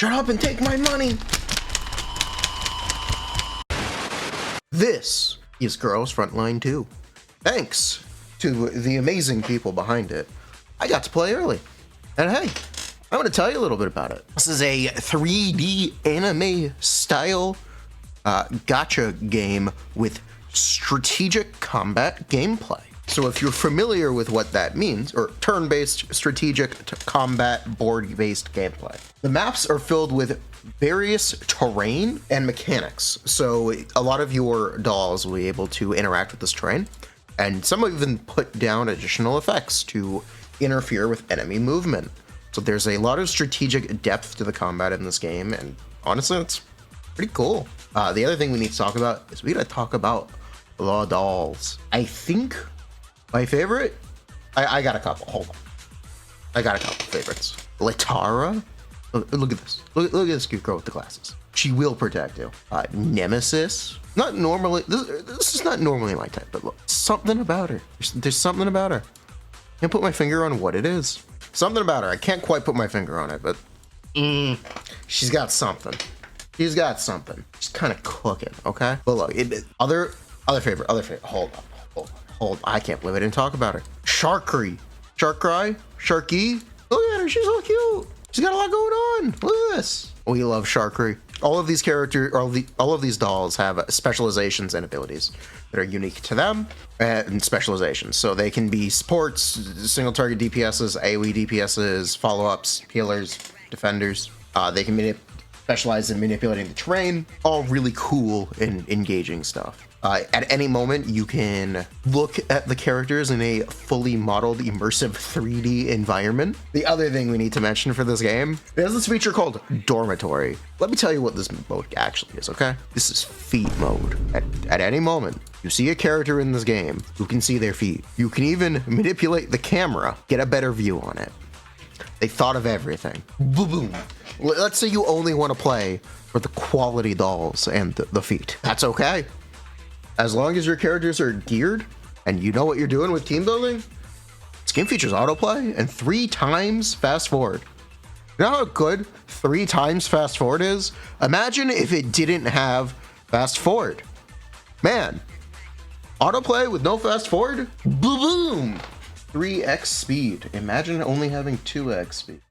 Shut up and take my money! This is Girls Frontline 2. Thanks to the amazing people behind it, I got to play early. And hey, I'm going to tell you a little bit about it. This is a 3D anime style gacha game with strategic combat gameplay. So if you're familiar with what that means, or turn-based strategic combat board-based gameplay, the maps are filled with various terrain and mechanics. So a lot of your dolls will be able to interact with this terrain, and some will even put down additional effects to interfere with enemy movement. So there's a lot of strategic depth to the combat in this game, and honestly, it's pretty cool. The other thing we need to talk about is we gotta talk about the dolls. I think my favorite, I got a couple, hold on. I got a couple favorites. Latara, look at this. Look at this cute girl with the glasses. She will protect you. Nemesis, not normally, this is not normally my type, but look, something about her. There's something about her. Can't put my finger on what it is. Something about her. I can't quite put my finger on it, but she's got something. She's got something. She's kind of cooking, okay? But look, other favorite. Hold on. I can't believe I didn't talk about her. Sharky. Sharky. Look at her. She's so cute. She's got a lot going on. Look at this. We love Sharky. All of these characters, all of these dolls have specializations and abilities that are unique to them and specializations. So they can be supports, single target DPSs, AoE DPSs, follow-ups, healers, defenders. They can specialize in manipulating the terrain. All really cool and engaging stuff. At any moment, you can look at the characters in a fully modeled, immersive 3D environment. The other thing we need to mention for this game is this feature called Dormitory. Let me tell you what this mode actually is, okay? This is feet mode. At any moment, you see a character in this game, you can see their feet. You can even manipulate the camera, get a better view on it. They thought of everything. Boom. Let's say you only want to play for the quality dolls and the feet. That's okay. As long as your characters are geared and you know what you're doing with team building, this game features autoplay and 3 times fast forward. You know how good 3 times fast forward is? Imagine if it didn't have fast forward. Man, autoplay with no fast forward? Boom! 3x speed. Imagine only having 2x speed.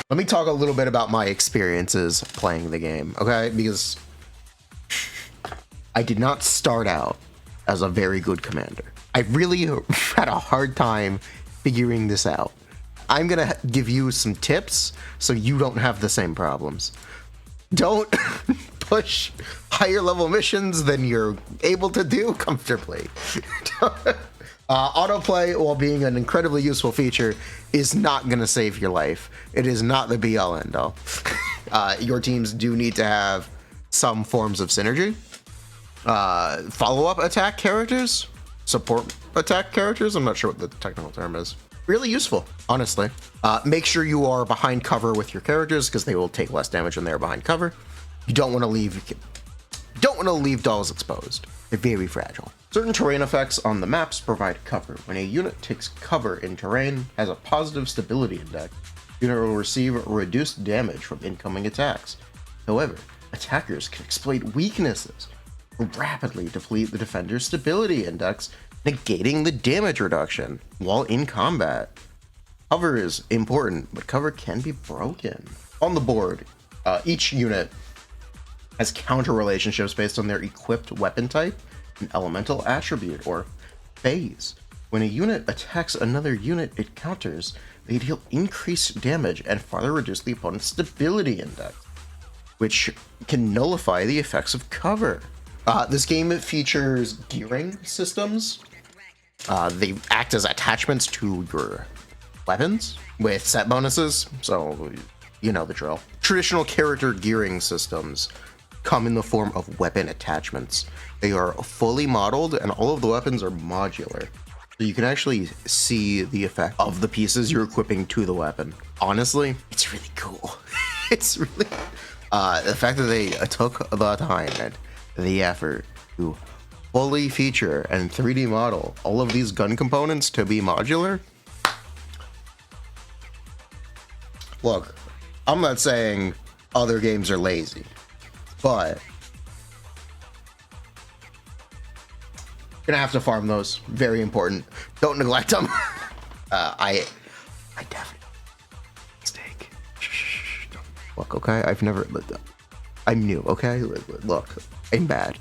Let me talk a little bit about my experiences playing the game, okay? Because I did not start out as a very good commander. I really had a hard time figuring this out. I'm gonna give you some tips so you don't have the same problems. Don't push higher level missions than you're able to do comfortably. Autoplay, while being an incredibly useful feature, is not going to save your life. It is not the be-all end-all. Your teams do need to have some forms of synergy. Follow-up attack characters, support attack characters, I'm not sure what the technical term is. Really useful, honestly. Make sure you are behind cover with your characters because they will take less damage when they're behind cover. You don't want to leave dolls exposed. They're very fragile. Certain terrain effects on the maps provide cover. When a unit takes cover in terrain, has a positive stability index, the unit will receive reduced damage from incoming attacks. However, attackers can exploit weaknesses or rapidly deplete the defender's stability index, negating the damage reduction while in combat. Cover is important, but cover can be broken. On the board, each unit has counter relationships based on their equipped weapon type, an elemental attribute, or phase. When a unit attacks another unit it counters, they deal increased damage and farther reduce the opponent's stability index, which can nullify the effects of cover. This game features gearing systems. They act as attachments to your weapons with set bonuses, so you know the drill. Traditional character gearing systems come in the form of weapon attachments. They are fully modeled and all of the weapons are modular. So you can actually see the effect of the pieces you're equipping to the weapon. Honestly, it's really cool. It's really, the fact that they took the time and the effort to fully feature and 3D model all of these gun components to be modular. Look, I'm not saying other games are lazy, but gonna have to farm those. Very important. Don't neglect them. I definitely mistake. Look, okay. I'm new. Okay, look, I'm bad.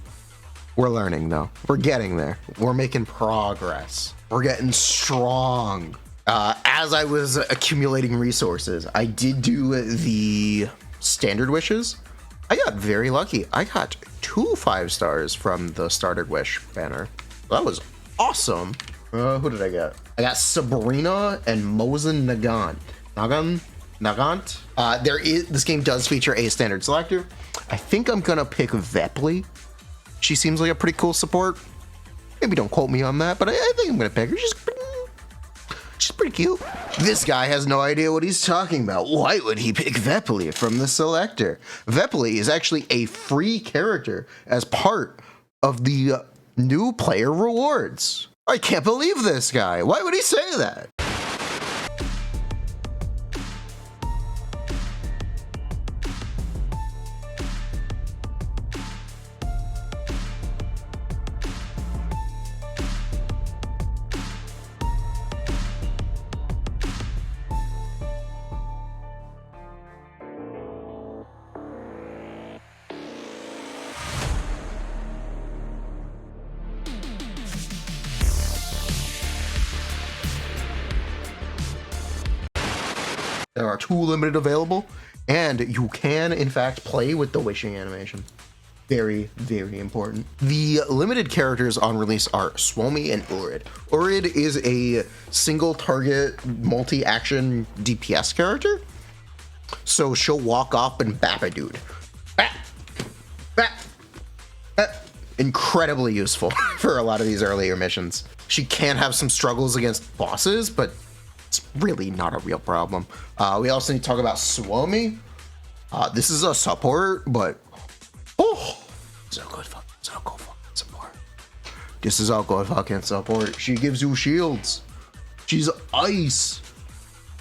We're learning though. We're getting there. We're making progress. We're getting strong. As I was accumulating resources, I did do the standard wishes. I got very lucky. I got 2 5 stars from the starter wish banner. That was awesome. Who did I get? I got Sabrina and Mosin Nagant. This game does feature a standard selector. I think I'm gonna pick Vepley. She seems like a pretty cool support. Maybe don't quote me on that, but I think I'm gonna pick her. She's pretty cute. This guy has no idea what he's talking about. Why would he pick Vepley from the selector? Vepley is actually a free character as part of the new player rewards. I can't believe this guy. Why would he say that? There are 2 limited available, and you can, in fact, play with the wishing animation. Very, very important. The limited characters on release are Swomi and Urid. Urid is a single target, multi-action DPS character. So she'll walk up and bap a dude. Bap! Bap! Bap! Incredibly useful for a lot of these earlier missions. She can have some struggles against bosses, but it's really not a real problem. We also need to talk about Swomi. This is a support, but it's a good fucking support. This is a good fucking support. She gives you shields. She's ice.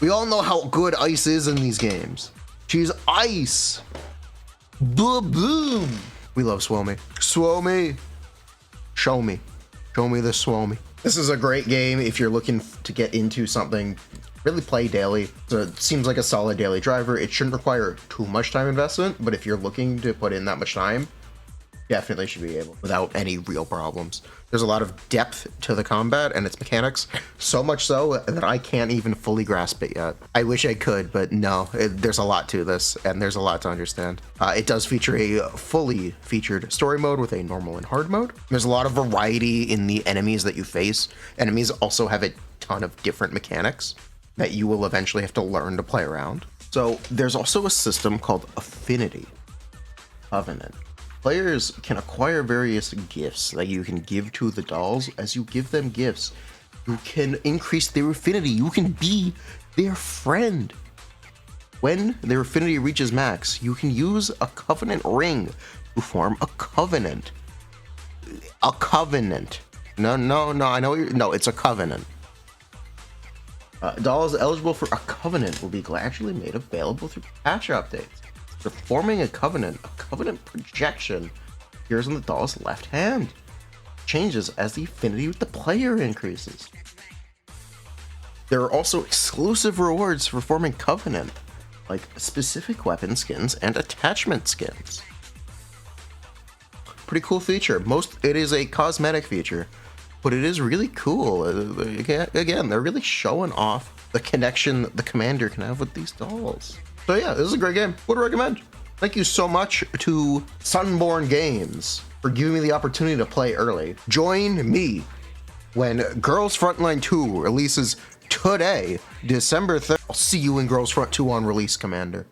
We all know how good ice is in these games. She's ice. Boom, boom. We love Swomi. Swomi. Show me. Show me the Swomi. This is a great game if you're looking to get into something, really play daily. So it seems like a solid daily driver. It shouldn't require too much time investment, but if you're looking to put in that much time, definitely should be able without any real problems. There's a lot of depth to the combat and its mechanics, so much so that I can't even fully grasp it yet. I wish I could, but no, there's a lot to this and there's a lot to understand. It does feature a fully featured story mode with a normal and hard mode. There's a lot of variety in the enemies that you face. Enemies also have a ton of different mechanics that you will eventually have to learn to play around. So there's also a system called Affinity. Covenant. Players can acquire various gifts that you can give to the dolls. As you give them gifts, you can increase their affinity. You can be their friend. When their affinity reaches max, you can use a covenant ring to form a covenant. A covenant. No, I know no, it's a covenant. Dolls eligible for a covenant will be gradually made available through patch updates. For forming a covenant projection appears on the doll's left hand. Changes as the affinity with the player increases. There are also exclusive rewards for forming covenant, like specific weapon skins and attachment skins. Pretty cool feature. It is a cosmetic feature, but it is really cool. Again, they're really showing off the connection the commander can have with these dolls. So yeah, this is a great game. Would recommend. Thank you so much to Sunborn Games for giving me the opportunity to play early. Join me when Girls Frontline 2 releases today, December 3rd. I'll see you in Girls Front 2 on release, Commander.